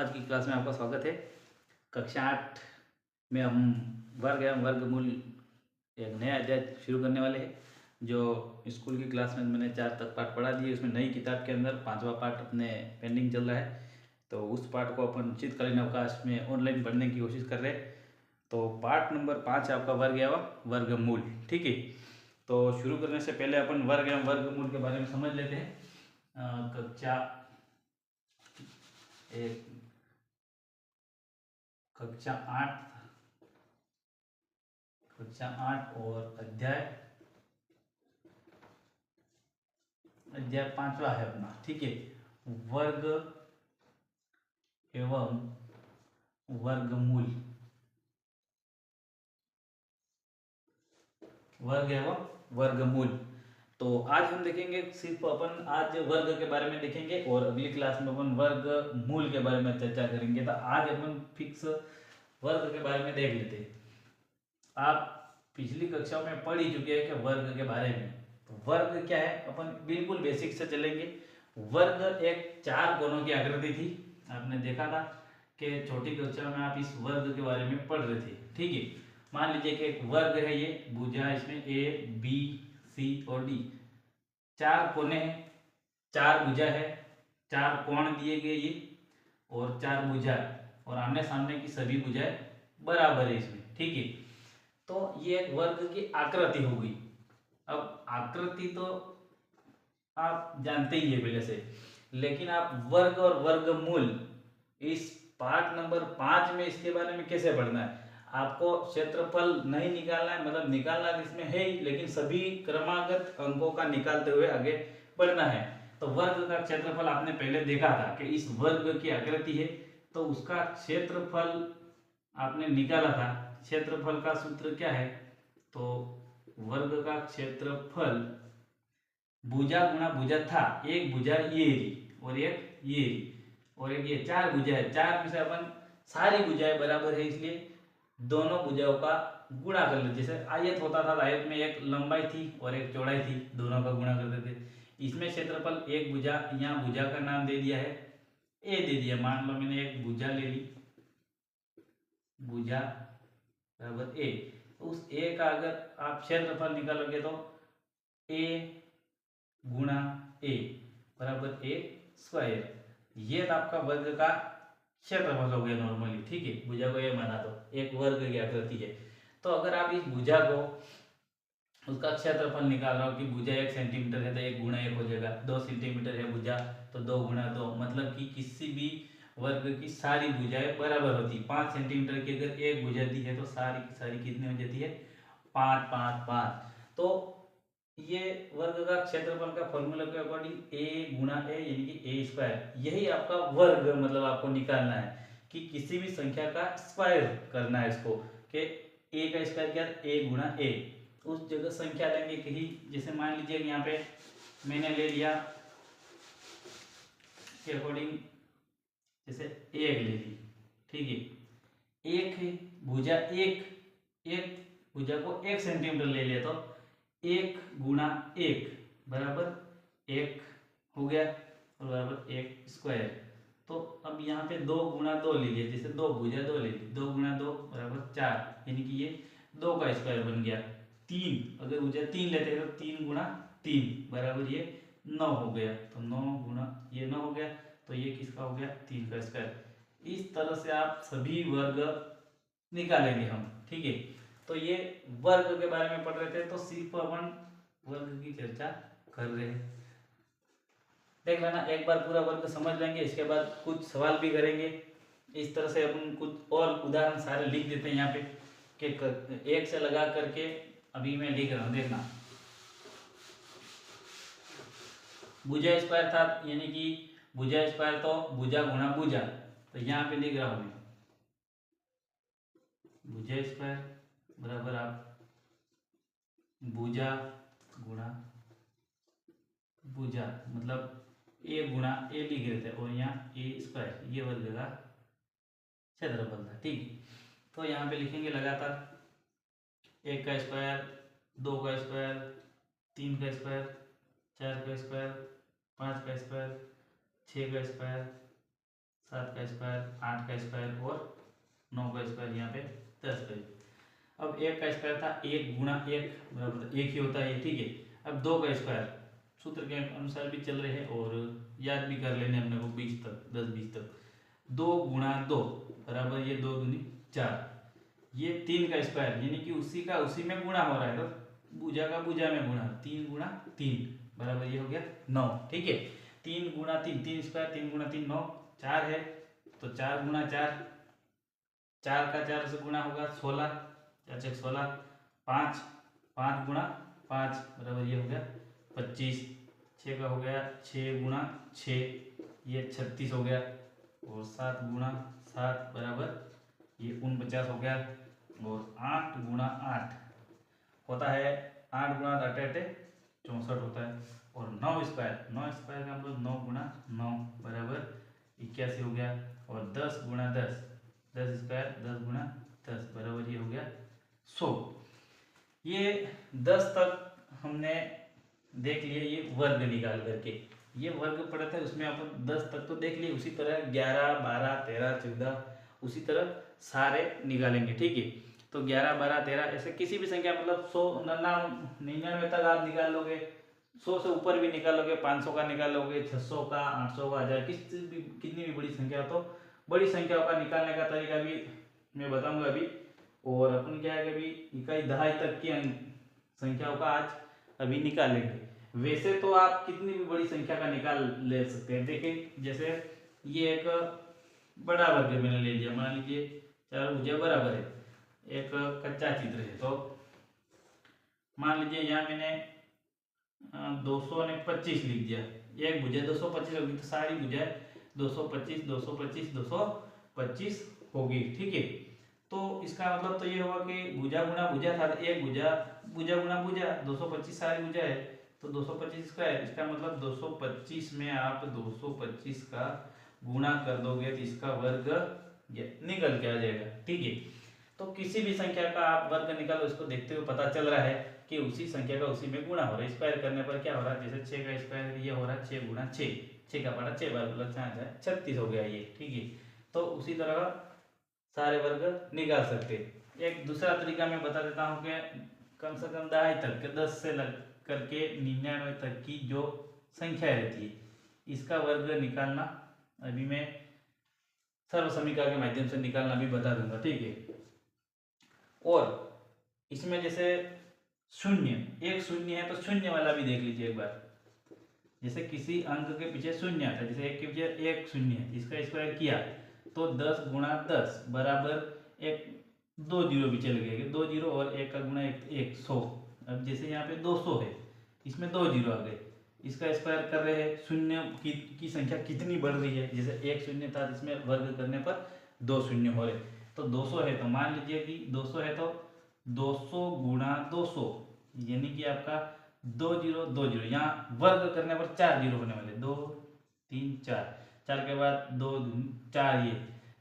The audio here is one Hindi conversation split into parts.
आज की क्लास में आपका स्वागत है। कक्षा 8 में हम वर्ग एवं वर्गमूल एक नया अध्याय शुरू करने वाले हैं। जो स्कूल की क्लास में मैंने 4 तक पाठ पढ़ा दिए, उसमें नई किताब के अंदर 5वां पाठ अपने पेंडिंग चल रहा है। तो उस पाठ को अपन शीतकालीन अवकाश में ऑनलाइन पढ़ने की कोशिश कर रहे हैं। तो पाठ नंबर 5 है आपका वर्ग एवं वर्गमूल। ठीक है, तो शुरू करने से पहले अपन वर्ग एवं वर्गमूल के बारे में समझ लेते हैं। कक्षा एक कक्षा 8 और अध्याय अध्याय 5वां है अपना। ठीक है, वर्ग एवं वर्गमूल। वर्ग एवं वर्गमूल। तो आज हम देखेंगे, सिर्फ अपन आज वर्ग के बारे में देखेंगे और अगली क्लास में अपन वर्गमूल के बारे में चर्चा करेंगे। तो आज अपन फिक्स वर्ग के बारे में देख लेते हैं। आप पिछली कक्षाओं में पढ़ ही चुके हैं कि वर्ग के बारे में। तो वर्ग क्या है, अपन बिल्कुल बेसिक से चलेंगे। वर्ग एक 4 कोनों की आकृति थी। आपने देखा था कि छोटी कक्षा में आप इस वर्ग के बारे में पढ़ रहे थे। ठीक है, मान लीजिए कि एक वर्ग है, ये भुजा, इसमें ए बी सी और डी 4 कोने हैं, 4 भुजा है, 4 कोण दिए गए ये, और 4 भुजा, और आमने सामने की सभी भुजाएं बराबर है इसमें। ठीक है, तो ये एक वर्ग की आकृति हो गई। अब आकृति तो आप जानते ही है पहले से, लेकिन आप वर्ग और वर्गमूल इस पाठ नंबर 5 में इसके बारे में कैसे पढ़ना है। आपको क्षेत्रफल नहीं निकालना है, मतलब निकालना इसमें है ही, लेकिन सभी क्रमागत अंकों का निकालते हुए आगे बढ़ना है। तो वर्ग का क्षेत्रफल आपने पहले देखा था कि इस वर्ग की आकृति है, तो उसका क्षेत्रफल आपने निकाला था। क्षेत्रफल का सूत्र क्या है, तो वर्ग का क्षेत्रफल भुजा गुणा भुजा था, एक भुजा ये और एक ये और एक ये, 4 भुजा है। 4 में से अपन सारी भुजाएं बराबर है, इसलिए दोनों भुजाओं का गुणा कर लेते। जैसे आयत होता था, आयत में एक लंबाई थी और एक चौड़ाई थी, दोनों का गुणा करते थे। इसमें क्षेत्रफल एक भुजा, यहाँ भुजा का नाम दे दिया है ए दे दिया। मान लो मैंने एक भुजा ले ली, भुजा बराबर ए, तो उस ए का अगर आप क्षेत्रफल निकालोगे तो ए गुणा ए बराबर ए स्क्वायर, ये आपका वर्ग का क्षेत्रफल हो गया नॉर्मली। ठीक है, भुजा को ये माना तो एक वर्ग की आकृति है। तो अगर आप इस भुजा को, उसका क्षेत्रफल निकाल रहे हो कि भुजा 1 सेंटीमीटर है तो 1 गुणा 1 हो जाएगा, 2 सेंटीमीटर है भुजा तो 2 गुणा 2, मतलब कि किसी भी वर्ग की सारी भुजाएं बराबर होती। 5 सेंटीमीटर की अगर एक भुजा दी है तो सारी की सारी कितनी हो जाती है, 5 5 5। तो ये वर्ग का क्षेत्रफल का फॉर्मूला के अकॉर्डिंग ए गुणा ए यानी कि ए स्क्वायर, यही आपका वर्ग मतलब आपको निकालना है कि किसी भी संख्या का स्क्वायर करना है इसको, कि ए का स्क्वायर क्या है, ए गुणा ए। उस जगह संख्या लेंगे कहीं, जैसे मान लीजिए यहाँ पे मैंने ले लिया के अकॉर्डिंग, जैसे एक ले ली। ठीक है, एक है भुजा, एक भुजा को 1 सेंटीमीटर ले लिया तो 1 गुणा 1 बराबर 1 हो गया और बराबर 1 स्क्वायर। तो अब यहाँ पे 2 गुणा 2 ले लिया, जैसे 2 भुजा 2 ले ली, 2 गुणा 2 बराबर 4, यानी कि ये 2 का स्क्वायर बन गया। 3 अगर भुजा 3 लेते हैं तो 3 गुणा 3 बराबर ये 9 हो गया, तो 9 गुणा ये 9 हो गया, तो ये किसका हो गया, 3 का स्क्वायर। इस तरह से आप सभी वर्ग निकालेंगे हम। ठीक है, तो ये वर्ग के बारे में पढ़ रहे थे, तो सिर्फ अपन वर्ग की चर्चा कर रहे हैं। देख लेना, एक बार पूरा वर्ग समझ लेंगे, इसके बाद कुछ सवाल भी करेंगे। इस तरह से अपन कुछ और उदाहरण सारे लिख देते हैं यहाँ पे, कि एक से लगा करके अभी मैं लिख रहा हूँ, देखना। भुजा स्क्वायर था, यानी कि भुजा स्क्वायर तो भुजा गुणा भुजा, तो यहाँ पे लिख रहा हूँ मैं भुजा स्क्वायर बराबर आप भुजा गुणा भुजा, मतलब ए गुणा ए लिख रहे थे और यहाँ ए स्क्वायर, ये वर्ग का क्षेत्रफल था। ठीक, तो यहाँ पे लिखेंगे लगातार, 1 का स्क्वायर, 2 का स्क्वायर, 3 का स्क्वायर, 4 का स्क्वायर, 5 का स्क्वायर, 6 का स्क्वायर, 7 का स्क्वायर, 8 का स्क्वायर और 9 का स्क्वायर, यहाँ पे 10 का। अब 1 का स्क्वायर था 1 गुणा 1 बराबर 1 ही होता है, ठीक है। अब 2 का स्क्वायर सूत्र के अनुसार भी चल रहे हैं और याद भी कर लेने अपने को 20 तक, 10-20 तक। 2 गुणा 2 बराबर ये 2 दूनी 4। ये 3 का स्क्वायर यानी कि उसी का उसी में गुणा हो रहा है, तो भुजा का भुजा में गुणा, 3 गुणा 3 बराबर ये हो गया 9, ठीक है। 3 गुणा 3, 3 स्क्वायर, 3 गुणा 3 9, 4 है तो 4 गुणा 4, 4 का 4 से गुणा होगा 16, 4 6 16, 5, 5 गुणा 5 बराबर ये हो गया 25, 6 का हो गया 6 गुणा 6 ये 36 हो गया, और 7 गुणा 7 बराबर ये 49 हो गया, और 8 गुणा 8 होता है 8 गुणा 8 64 होता है, और 9 स्क्वायर, 9 स्क्वायर का मतलब 9 गुणा 9 बराबर 81 हो गया, और 10 गुणा 10, 10 स्क्वायर 10 गुणा 10 बराबर ये हो गया 100। ये 10 तक हमने देख लिए, ये वर्ग निकाल करके ये वर्ग पड़ा था उसमें अपन 10 तक तो देख लिए। उसी तरह 11 12 13 14 उसी तरह सारे निकालेंगे, ठीक है। तो 11 12 13 ऐसे किसी भी संख्या मतलब 100 99 तक आप निकाल लोगे, 100 से ऊपर भी निकालोगे, 500 का निकालोगे, 600 का, 800 का, 1000 कितनी भी बड़ी संख्या हो, तो बड़ी संख्याओं का निकालने का तरीका भी मैं बताऊंगा अभी। और अपन क्या है कि अभी इकाई दहाई तक की संख्याओं का आज अभी निकालेंगे। वैसे तो आप कितनी भी बड़ी संख्या का निकाल ले सकते हैं। देखिए जैसे ये एक बड़ा वर्ग मैंने ले लिया, मान लीजिए चारों भुजा बराबर है, एक कच्चा चित्र है, तो मान लीजिए यहाँ मैंने 225 लिख दिया, एक भुजा 225 होगी तो सारी भुजा 225 225 225 होगी, ठीक है। तो इसका मतलब तो ये हुआ कि भुजा गुणा भुजा था, एक भुजा, भुजा गुणा भुजा 225 सारी भुजा है तो 225 स्क्वायर, इसका मतलब 225 में आप 225 का गुणा कर दोगे तो इसका वर्ग निकल के आ जाएगा, ठीक है। तो किसी भी संख्या का आप वर्ग निकालो, इसको देखते हुए पता चल रहा है कि उसी संख्या का उसी में गुणा हो रहा है। स्क्वायर करने पर क्या हो रहा है, जैसे 6 का स्क्वायर ये हो रहा है 6 गुणा 6, 6 का पड़ा 6 बार प्लस 36 हो गया ये, ठीक है। तो उसी तरह सारे वर्ग निकाल सकते हैं। एक दूसरा तरीका मैं बता देता हूँ कि कम से कम दहाई तक के 10 से लग करके 99 तक की जो संख्या रहती है इसका वर्ग निकालना अभी मैं सर्वसमीकरण के माध्यम से निकालना भी बता दूंगा, ठीक है। और इसमें जैसे शून्य, एक शून्य है तो शून्य वाला भी देख लीजिए एक बार। जैसे किसी अंक के पीछे शून्य आता है, जैसे एक के पीछे एक शून्य है, इसका स्क्वायर किया तो 10 गुणा 10 बराबर एक 2 जीरो भी चले गए, 2 जीरो और एक का गुणा 1 100। अब जैसे यहाँ पे 200 है, इसमें 2 जीरो आ गए, इसका स्क्वायर कर रहे हैं, शून्य की संख्या कितनी बढ़ रही है, जैसे एक शून्य था जिसमें वर्ग करने पर 2 शून्य हो रहे, तो 200 है तो मान लीजिए कि 200 है तो 200 गुणा 200 यानी कि आपका 2 जीरो 2 जीरो, यहाँ वर्ग करने पर 4 जीरो होने वाले, 2 3 4, 4 के बाद 2 4 ये,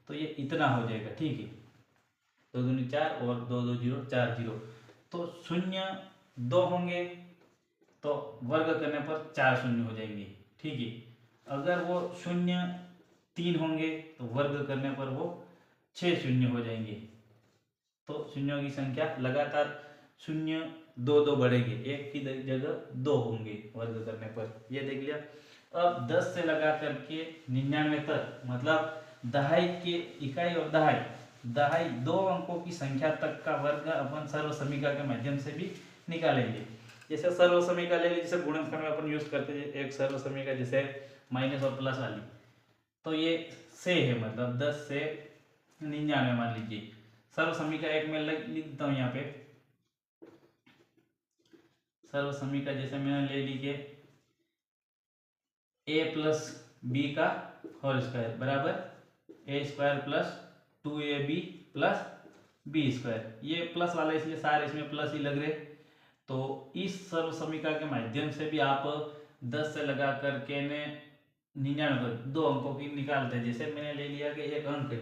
तो ये इतना हो जाएगा, ठीक है। 2 दूनी 4 और 2 2 जीरो 4 जीरो, तो शून्य 2 होंगे तो वर्ग करने पर 4 शून्य हो जाएंगे, ठीक है। अगर वो शून्य 3 होंगे तो वर्ग करने पर वो 6 शून्य हो जाएंगे। तो शून्यों की संख्या लगातार शून्य 2 2 बढ़ेंगे, एक की जगह 2 होंगे वर्ग करने पर, ये देख लिया। अब 10 से लगा करके 99 तक मतलब दहाई के इकाई और दहाई 2 अंकों की संख्या तक का वर्ग अपन सर्वसमीकरण के माध्यम से भी निकालेंगे। जैसे सर्वसमीकरण ले लीजिए, जैसे गुणनखंड में अपन यूज करते हैं एक सर्वसमीकरण जैसे माइनस और प्लस वाली, तो ये से है मतलब 10 से 99 मान लीजिए। सर्वसमीकरण एक में लिख देता हूँ यहाँ पे, सर्वसमीकरण जैसे मैंने ले लीजिए a प्लस बी का होल स्क्वायर बराबर A square plus 2ab plus B square, ये प्लस वाला इसलिए सारे इसमें प्लस ही लग रहे। तो इस सर्वसमीकरण के माध्यम से भी आप 10 से लगा करके ने 99 दो अंकों की निकालते हैं। जैसे मैंने ले लिया कि एक अंक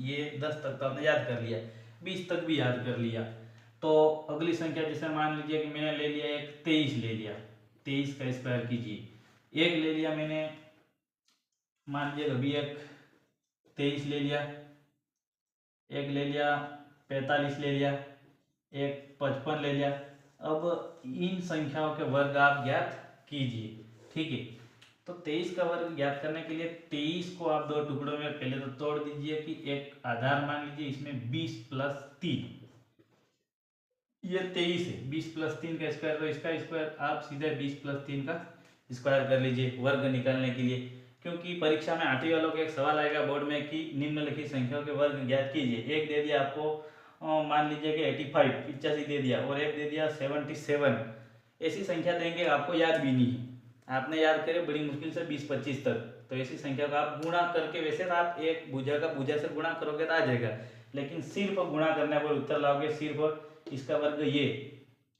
ये 10 तक तो आपने याद कर लिया, 20 तक भी याद कर लिया, तो अगली संख्या जैसे मान लीजिए कि मैंने ले लिया एक 23 ले लिया, 23 का स्क्वायर कीजिए। एक ले लिया मैंने मान लीजिए अभी एक 23 ले लिया, एक ले लिया 45 ले लिया, एक 55 ले लिया। अब इन संख्याओं के वर्ग आप ज्ञात कीजिए, ठीक है। तो 23 का वर्ग ज्ञात करने के लिए 23 को आप दो टुकड़ों में पहले तो तोड़ दीजिए कि एक आधार मान लीजिए, इसमें 20 प्लस 3, ये 23 है, 20 प्लस 3 का स्क्वायर, तो इसका स्क्वायर आप सीधे 20 प्लस 3 का स्क्वायर कर लीजिए वर्ग निकालने के लिए। क्योंकि परीक्षा में 8वीं वालों के एक सवाल आएगा बोर्ड में कि निम्नलिखित संख्याओं के वर्ग ज्ञात कीजिए। एक दे दिया आपको मान लीजिए कि 85 दे दिया, और एक दे दिया 77, ऐसी संख्या देंगे आपको याद भी नहीं है, आपने याद करे बड़ी मुश्किल से 20-25 तक, तो ऐसी संख्या का आप गुणा करके, वैसे तो आप एक भुजा का भुजा से गुणा करोगे तो आ जाएगा, लेकिन सिर्फ गुणा करने पर उत्तर लाओगे, सिर्फ इसका वर्ग ये,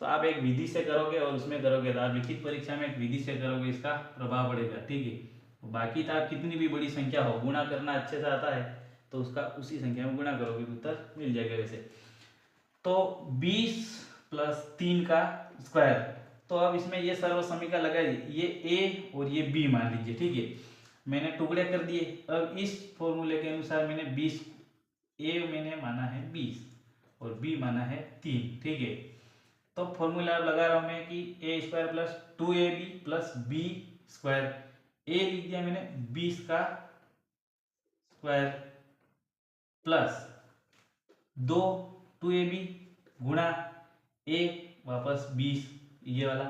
तो आप एक विधि से करोगे और उसमें करोगे तो आप लिखित परीक्षा में एक विधि से करोगे, इसका प्रभाव पड़ेगा, ठीक है। बाकी तो आप कितनी भी बड़ी संख्या हो, गुणा करना अच्छे से आता है तो उसका उसी संख्या में गुणा करोगे तो उत्तर मिल जाएगा। वैसे तो 20 प्लस 3 का स्क्वायर, तो अब इसमें ये सर्व समीकरण लगाइए, ये ए और ये बी मान लीजिए, ठीक है। मैंने टुकड़े कर दिए। अब इस फॉर्मूले के अनुसार मैंने 20, ए मैंने माना है 20 और बी माना है 3, ठीक है। तो फॉर्मूला लगा रहा हूं मैं कि A square plus 2ab plus B square, A लिख दिया मैंने 20 का स्क्वायर प्लस 2ab गुणा ए वापस 20 ये वाला,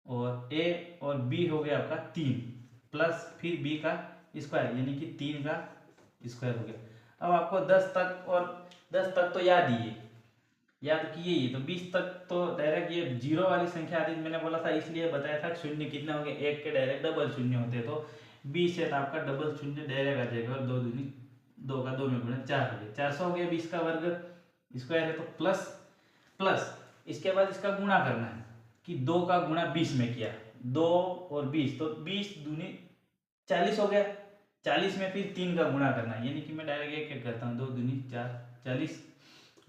और ए और बी हो गया आपका 3 प्लस फिर बी का स्क्वायर यानी कि 3 का स्क्वायर हो गया। अब आपको 10 तक, और 10 तक तो याद ही है, याद किए ही, तो 20 तक तो डायरेक्ट ये जीरो वाली संख्या आती है, मैंने बोला था इसलिए बताया था शून्य कितने होंगे, एक के डायरेक्ट डबल शून्य होते हैं, तो 20 है तो आपका डबल शून्य डायरेक्ट आ जाएगा, और 2 दूनी 2 का 2 में गुणा 4 हो गया, 400 हो गया 20 का वर्ग स्क्वायर है, तो प्लस प्लस इसके बाद इसका गुणा करना है कि 2 का गुणा 20 में किया, 2 और 20 तो 20 दूनी 40 हो गया, 40 में फिर 3 का गुणा करना है, यानी कि मैं डायरेक्ट एक एक करता हूँ, 2 दूनी 4, 40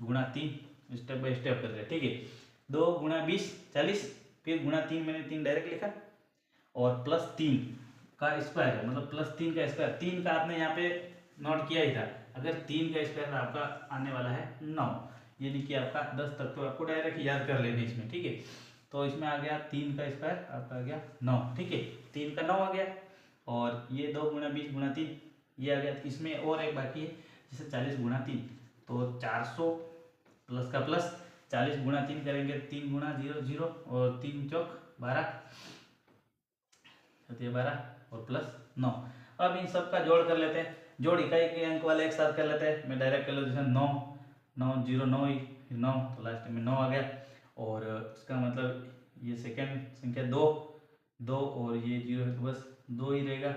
गुणा 3, स्टेप बाय स्टेप कर रहे, ठीक है। 2 गुणा 20 40, फिर गुणा 3 मैंने 3 डायरेक्ट लिखा, और प्लस 3 का स्क्वायर है, मतलब प्लस 3 का स्क्वायर, 3 का आपने यहाँ पे नोट किया ही था, अगर 3 का स्क्वायर आपका आने वाला है 9, यानी कि आपका 10 तक तो आपको डायरेक्ट याद कर लेना इसमें, ठीक है। तो इसमें आ गया 3 का स्क्वायर आपका आ गया 9, ठीक है, 3 का 9 आ गया, और ये 2 गुणा 20 गुणा 3 ये आ गया। इसमें और एक बाकी है, जैसे 40 गुणा 3, तो 400 प्लस का प्लस 40 गुणा 3 करेंगे, 3 गुणा 0 0 और 3 चौक 12, 12 और प्लस 9। अब इन सब का जोड़ कर लेते हैं, जोड़ इकाई के अंक वाले एक साथ कर लेते हैं, मैं डायरेक्ट कर लेता हूँ 9 9 0 9 9, तो लास्ट में 9 आ गया, और इसका मतलब ये सेकेंड संख्या 2 2 और ये 0 है तो बस 2 ही रहेगा,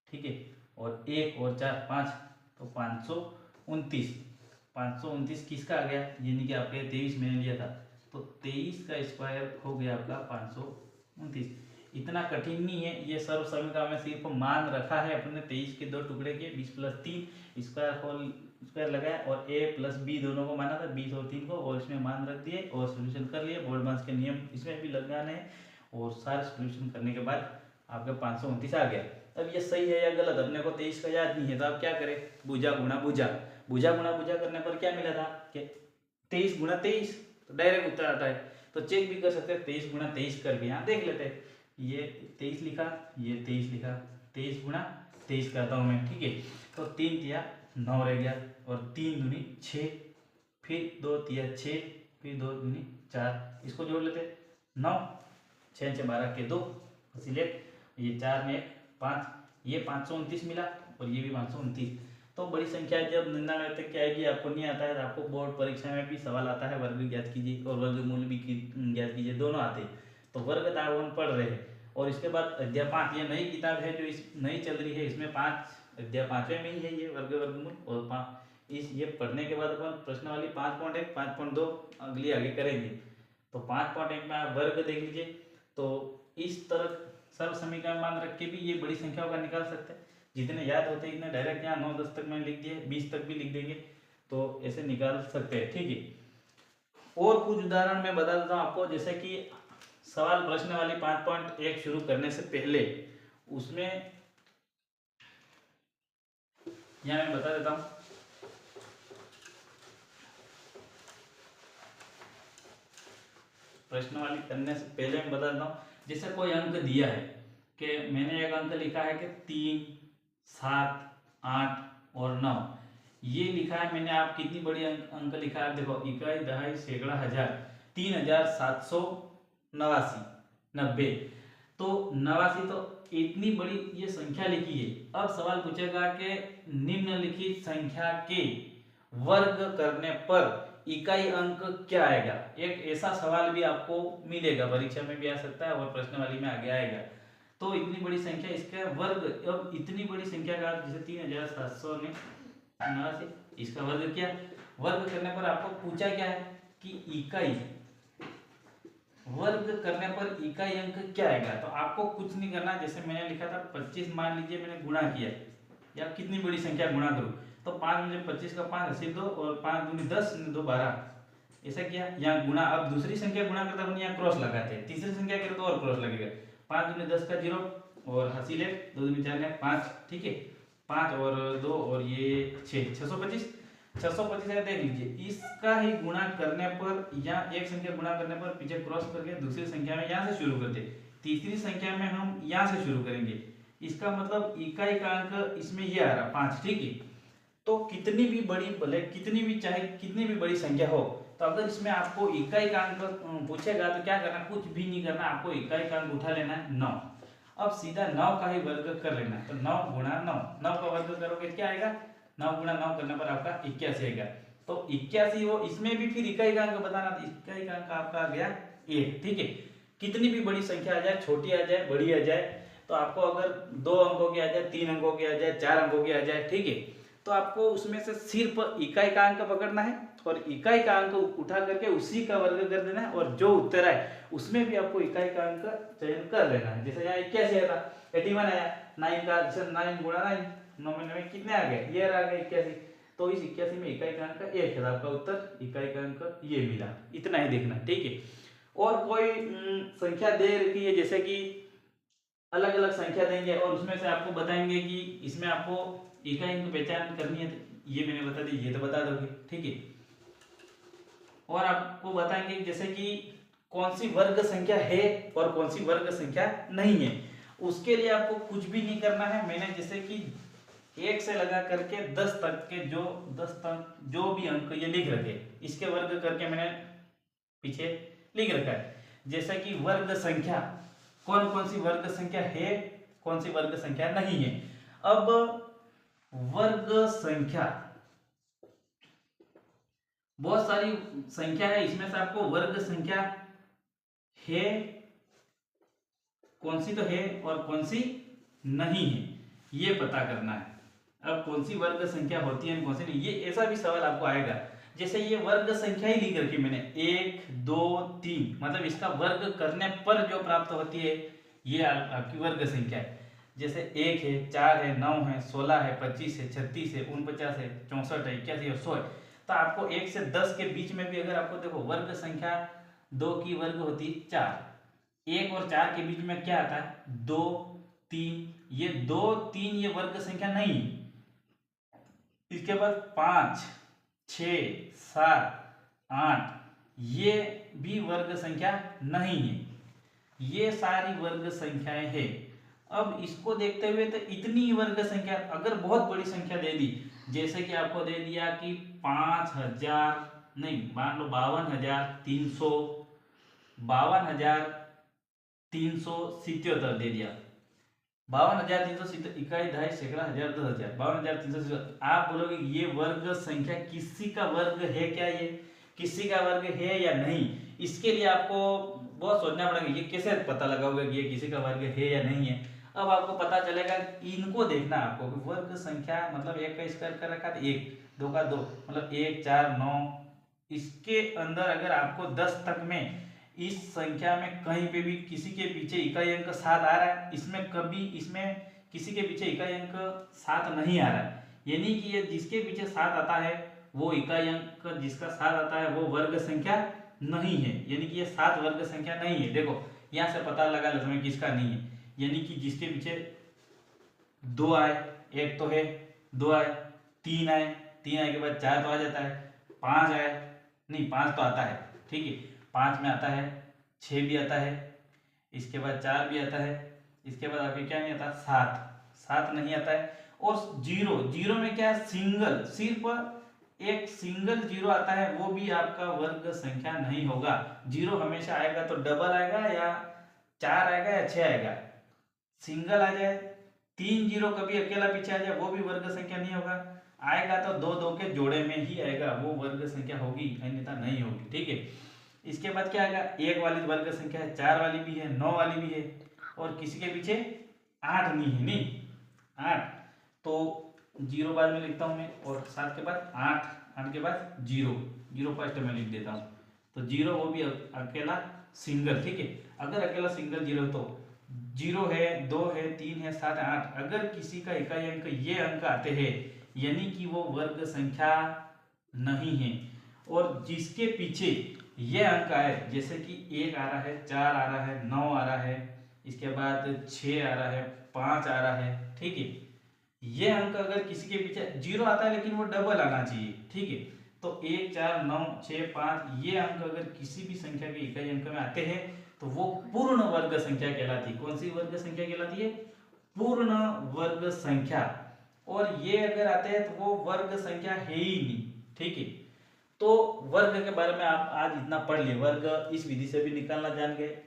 ठीक है, और 1 और 4 5, तो 529 529 किसका आ गया, यानी कि आपके 23 मैंने लिया था, तो 23 का स्क्वायर हो गया आपका 529। इतना कठिन नहीं है, ये सर्व समीकरण में सिर्फ मान रखा है अपने 23 के 2 टुकड़े के, 20 प्लस 3 स्क्वायर होल स्क्वायर लगाया, और ए प्लस बी दोनों को माना था 20 और 3 को, और इसमें मान रख दिए और सोल्यूशन कर लिए, बोर्ड मार्क्स के नियम इसमें भी लगाने हैं, और सारे सोल्यूशन करने के बाद आपका 529 आ गया। अब ये सही है या गलत अपने को 23 का याद नहीं है, तो आप क्या करें, भुजा गुणा भुजा, भुजा गुणा भुजा करने पर क्या मिला था कि 23 गुणा 23, तो डायरेक्ट उत्तर आता है, तो चेक भी कर सकते हैं 23 गुणा 23 करके, यहाँ देख लेते हैं, ये 23 लिखा, ये 23 लिखा, 23 गुणा 23 करता हूँ मैं, ठीक है, तो 3 तिया 9 रह गया, और 3 दूनी 6, फिर 2 तिया 6, फिर 2 दूनी 4, इसको जोड़ लेते 9 6 6 12 के 2 सिलेक्ट, ये 4 में 1 5, ये 529 मिला, और ये भी 529। तो बड़ी संख्या जब 99 तक की आएगी, आपको नहीं आता है तो आपको बोर्ड परीक्षा में भी सवाल आता है, वर्ग ज्ञात कीजिए और वर्गमूल भी ज्ञात कीजिए, दोनों आते हैं, तो वर्ग ताड़वन पढ़ रहे हैं। और इसके बाद अध्याय 5 ये नई किताब है जो इस नई चल रही है, इसमें 5 अध्याय 5वें में ही है ये वर्ग वर्गमूल, और 5 इस ये पढ़ने के बाद अपन प्रश्नावली 5.1 5.2 अगली आगे करेंगे। तो 5.1 में आप वर्ग देख लीजिए, तो इस तरह सर्व समीकरण मान रख के भी ये बड़ी संख्याओं का निकाल सकते हैं, जितने याद होते हैं इतने डायरेक्ट यहाँ 9 10 तक मैंने लिख दिए, 20 तक भी लिख देंगे, तो ऐसे निकाल सकते हैं, ठीक है। और कुछ उदाहरण मैं बता देता हूँ आपको, जैसे कि सवाल प्रश्न वाली 5.1 शुरू करने से पहले उसमें यहाँ मैं बता देता हूँ। प्रश्नावली करने से पहले मैं बता देता हूँ, जैसे कोई अंक दिया है कि मैंने एक अंक लिखा है कि 3, 7, 8 और 9, ये लिखा है मैंने। आप कितनी बड़ी अंक लिखा है, देखो इकाई, दहाई, सैकड़ा, हजार, 3789, 90। तो 89 तो इतनी बड़ी ये संख्या लिखी है। अब सवाल पूछेगा कि निम्नलिखित संख्या के वर्ग करने पर इकाई अंक क्या आएगा। एक ऐसा सवाल भी आपको मिलेगा, परीक्षा में भी आ सकता है और प्रश्नावली में आगे आएगा। तो इतनी बड़ी संख्या, इसका वर्ग, अब इतनी बड़ी संख्या का जैसे 3789, इसका वर्ग क्या, वर्ग करने पर आपको पूछा क्या है कि इकाई, वर्ग करने पर इकाई अंक क्या आएगा। तो आपको कुछ नहीं करना, जैसे मैंने लिखा था 25, मान लीजिए मैंने गुणा किया, या कितनी बड़ी संख्या गुणा करूं, तो 5 में 25 का 5 80 2 और 5 दूनी 10 2 12, ऐसा किया। यहाँ गुणा, अब दूसरी संख्या गुणा करता हूँ, यहाँ क्रॉस लगाते हैं, तीसरी संख्या करें तो और क्रॉस लगेगा। 5 दूनी 10 का 0 और हंसी ले, 2 दूनी 4 5, ठीक है, 5 और 2 और ये 6, 625। 625 है, देख लीजिए इसका ही गुणा करने पर, यहाँ एक संख्या गुणा करने पर पीछे क्रॉस करके दूसरी संख्या में यहाँ से शुरू करते, तीसरी संख्या में हम यहाँ से शुरू करेंगे। इसका मतलब इकाई का अंक इसमें ये आ रहा 5, ठीक है। तो कितनी भी बड़ी, भले कितनी भी, चाहे कितनी भी बड़ी संख्या हो, तो अगर इसमें आपको इकाई का अंक पूछेगा तो क्या करना, कुछ भी नहीं करना, आपको इकाई का अंक उठा लेना है 9। अब सीधा 9 का ही वर्ग कर लेना है, तो 9 गुणा 9, 9 का वर्ग करोगे क्या आएगा, 9 गुणा 9 करने पर आपका 81 आएगा। तो 81 हो, इसमें भी फिर इकाई का अंक बताना, तो इकाई का अंक आपका आ गया 1, ठीक है। कितनी भी बड़ी संख्या आ जाए, छोटी आ जाए, बड़ी आ जाए, तो आपको अगर 2 अंकों की आ जाए, 3 अंकों की आ जाए, 4 अंकों की आ जाए, ठीक है, तो आपको उसमें से सिर्फ इकाई का अंक पकड़ना है और इकाई का अंक उठा करके उसी का वर्ग कर देना है, और जो उत्तर आए उसमें भी आपको इकाई का अंक चयन कर लेना है। जैसे यहाँ 81 आया था, 81 आया, 9 का 9 गुणा 9, 9 में कितने आ गए, ये आ गए 81। तो इस 81 में इकाई का अंक 1 है, आपका उत्तर इकाई का अंक ये मिला। इतना ही देखना, ठीक है। और कोई संख्या दे रखी है, जैसे कि अलग अलग संख्या देंगे और उसमें से आपको बताएंगे कि इसमें आपको इकाई की पहचान करनी है, तो ये मैंने बता दी, ये तो बता दोगे, ठीक है। और आपको बताएंगे जैसे कि कौन सी वर्ग संख्या है और कौन सी वर्ग संख्या नहीं है। उसके लिए आपको कुछ भी नहीं करना है। मैंने जैसे कि 1 से लगा करके 10 तक के जो 10 तक जो भी अंक ये लिख रखे, इसके वर्ग करके मैंने पीछे लिख रखा है। जैसे कि वर्ग संख्या, कौन कौन सी वर्ग संख्या है, कौन सी वर्ग संख्या नहीं है। अब वर्ग संख्या, बहुत सारी संख्या है, इसमें से आपको वर्ग संख्या है कौन सी तो है और कौन सी नहीं है, ये पता करना है। अब कौन सी वर्ग संख्या होती है कौन सी नहीं, ये ऐसा भी सवाल आपको आएगा। जैसे ये वर्ग संख्या ही लिख रखी मैंने 1 2 3, मतलब इसका वर्ग करने पर जो प्राप्त होती है ये आपकी वर्ग संख्या है। जैसे 1 है, 4 है, 9 है, 16 है, 25 है, 36 है, 49 है, 64 है, 81 है, 100 है। तो आपको 1 से 10 के बीच में भी अगर आपको देखो वर्ग संख्या 2 की वर्ग होती है 4, 1 और 4 के बीच में क्या आता है 2 3, ये 2 3 ये वर्ग संख्या नहीं है। इसके बाद 5 6 7 8 ये भी वर्ग संख्या नहीं है, ये सारी वर्ग संख्याएं हैं। अब इसको देखते हुए तो इतनी वर्ग संख्या, अगर बहुत बड़ी संख्या दे दी, जैसे कि आपको दे दिया कि 5000 नहीं, मान लो 52,377 दे दिया, 52,377, इकाई दहाई सैकड़ा हजार 10,000, 52,377। आप बोलोगे ये वर्ग संख्या किसी का वर्ग है क्या, ये किसी का वर्ग है या नहीं, इसके लिए आपको बहुत सोचना पड़ेगा। ये कैसे पता लगाओगे कि ये किसी का वर्ग है या नहीं है। अब आपको पता चलेगा, इनको देखना आपको, वर्ग संख्या मतलब 1 का स्क्वायर कर रखा है 1, 2 का 2, मतलब 1 4 9, इसके अंदर अगर आपको 10 तक में इस संख्या में कहीं पे भी किसी के पीछे इकाई अंक 7 आ रहा है, इसमें कभी इसमें किसी के पीछे इकाई अंक 7 नहीं आ रहा है, यानी कि ये जिसके पीछे 7 आता है वो इकाई अंक जिसका 7 आता है वो वर्ग संख्या नहीं है, यानी कि ये 7 वर्ग संख्या नहीं है। देखो यहाँ से पता लगा लेते हैं किसका नहीं है, यानी कि जिसके पीछे 2 आए, 1 तो है, 2 आए, 3 आए, 3 आए के बाद 4 तो आ जाता है, 5 आए, नहीं 5 तो आता है, ठीक है, 5 में आता है, 6 भी आता है, इसके बाद 4 भी आता है, इसके बाद आपके क्या नहीं आता, 7 नहीं आता है। और जीरो में क्या है, सिंगल, सिर्फ एक सिंगल जीरो आता है, वो भी आपका वर्ग संख्या नहीं होगा। जीरो हमेशा आएगा तो डबल आएगा, या 4 आएगा या 6 आएगा। सिंगल आ जाए, 3 जीरो कभी अकेला पीछे आ जाए, वो भी वर्ग संख्या नहीं होगा। आएगा तो दो दो के जोड़े में ही आएगा, वो वर्ग संख्या होगी, अन्यथा नहीं होगी, ठीक है। इसके बाद क्या आएगा, 1 वाली वर्ग संख्या है, 4 वाली भी है, 9 वाली भी है, और किसी के पीछे 8 नहीं है, नहीं 8, तो जीरो बाद में लिखता हूं मैं, और 7 के बाद 8 के बाद जीरो फर्स्ट में लिख देता हूं। तो जीरो वो भी अकेला सिंगल, ठीक है। अगर अकेला सिंगल जीरो तो 0 है, 2 है, 3 है, 7 है, 8, अगर किसी का इकाई अंक ये अंक आते हैं, यानी कि वो वर्ग संख्या नहीं है। और जिसके पीछे ये अंक आए, जैसे कि 1 आ रहा है, 4 आ रहा है, 9 आ रहा है, इसके बाद 6 आ रहा है, 5 आ रहा है, ठीक है, ये अंक अगर किसी के पीछे जीरो आता है लेकिन वो डबल आना चाहिए, ठीक है। तो 1, 4, 9, 6, 5 ये अंक अगर किसी भी संख्या के इकाई अंक में आते हैं तो वो पूर्ण वर्ग संख्या कहलाती है। कौन सी वर्ग संख्या कहलाती है, पूर्ण वर्ग संख्या। और ये अगर आते हैं तो वो वर्ग संख्या है ही नहीं, ठीक है। तो वर्ग के बारे में आप आज इतना पढ़ लिए, वर्ग इस विधि से भी निकालना जान गए।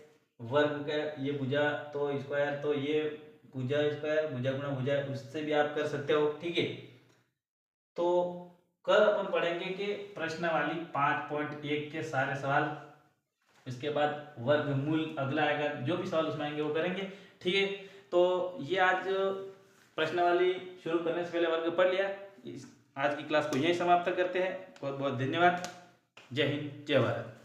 वर्ग का ये भुजा तो स्क्वायर, तो ये भुजा स्क्वायर, भुजा गुणा भुजा, उससे भी आप कर सकते हो, ठीक है। तो कल अपन पढ़ेंगे कि प्रश्नावली 5.1 के सारे सवाल, इसके बाद वर्गमूल अगला आएगा, जो भी सवाल उसमें आएंगे वो करेंगे, ठीक है। तो ये आज प्रश्नावली शुरू करने से पहले वर्ग पढ़ लिया। आज की क्लास को यहीं समाप्त करते हैं। बहुत बहुत धन्यवाद। जय हिंद, जय भारत।